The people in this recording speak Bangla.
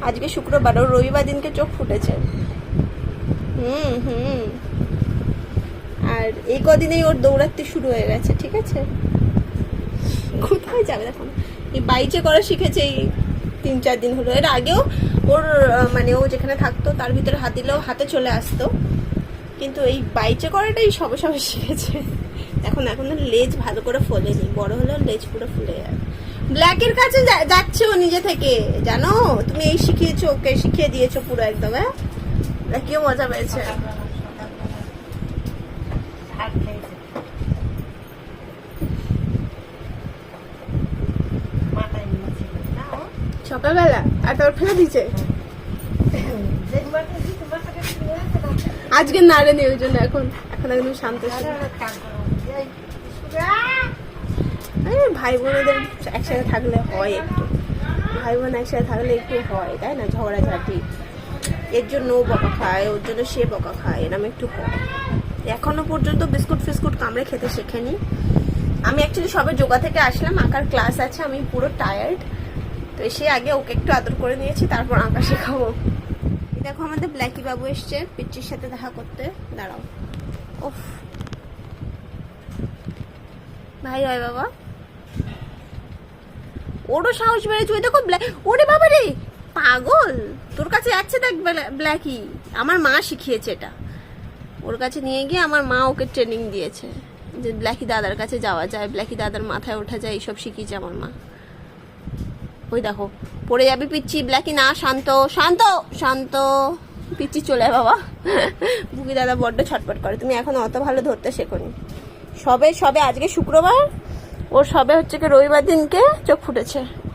আজকে শুক্রবার, ওর রবিবার দিনকে চোখ ফুটেছে। আর এই কদিনেই ওর দৌড়াতে শুরু হয়ে গেছে, ঠিক আছে? কোথায় যাবে এখন? এই বাইচে করা শিখেছে এই 3-4 দিন হলো। এর আগেও ওর মানে ও যেখানে থাকতো তার ভিতরে হাত দিলেও হাতে চলে আসতো, কিন্তু এই বাইচে করাটাই সবে সবে শিখেছে। এখন লেজ ভালো করে ফোলেনি, বড় হলেও লেজ পুরো ফুলে যাবে। ব্ল্যাকের কাছে যাচ্ছে ও নিজে থেকে, জানো? তুমি এই শিখিয়েছো ওকে, শিখিয়ে দিয়েছো পুরো একদম। হ্যাঁ, ব্ল্যাকিও মজা পেয়েছে। সকালবেলা আর তোর ফেলে দিচ্ছে আজকে নাড়ে নি, ওই জন্য এখন একদম শান্ত। ভাই বোনেদের একসাথে থাকলে হয় একটু, ভাই বোন একসাথে থাকলে একটু হয়, তাই না? ঝগড়াঝাটি, এর জন্য ও বকা খায়, ওর জন্য সে বকা খায়, এরকম একটু হয়। এখনো পর্যন্ত বিস্কুট ফিস্কুট কামড়ে খেতে শেখেনি। আমি অ্যাকচুয়ালি সবে যোগা থেকে আসলাম, আঁকার ক্লাস আছে, আমি পুরো টায়ার্ড, তো এসে আগে ওকে একটু আদর করে নিয়েছি, তারপর আঁকা শেখাবো। দেখো আমাদের ব্ল্যাকি বাবু এসছে পিচ্চির সাথে দেখা করতে। দাঁড়াও, ওফ, ভাই হয় বাবা, ওরও সাহস বেড়েছে। ওই দেখো, ওরে বাবা রে, পাগল, তোর কাছে যাচ্ছে দেখ ব্ল্যাকি। আমার মা শিখিয়েছে এটা, ওর কাছে নিয়ে গিয়ে আমার মা ওকে ট্রেনিং দিয়েছে যে ব্ল্যাকি দাদার কাছে যাওয়া যায়, ব্ল্যাকি দাদার মাথায় ওঠা যায়, এইসব শিখিয়েছে আমার মা। ওই দেখো, পড়ে যাবি পিচ্ছি। ব্ল্যাকি না, শান্ত শান্ত শান্ত। পিচ্ছি চলে বাবা। বুকি দাদা বড্ড ছটপট করে, তুমি এখন অত ভালো ধরতে শেখোনি। সবে আজকে শুক্রবার, ওর সবে হচ্ছে কি রবিবার দিনকে চোখ ফুটেছে।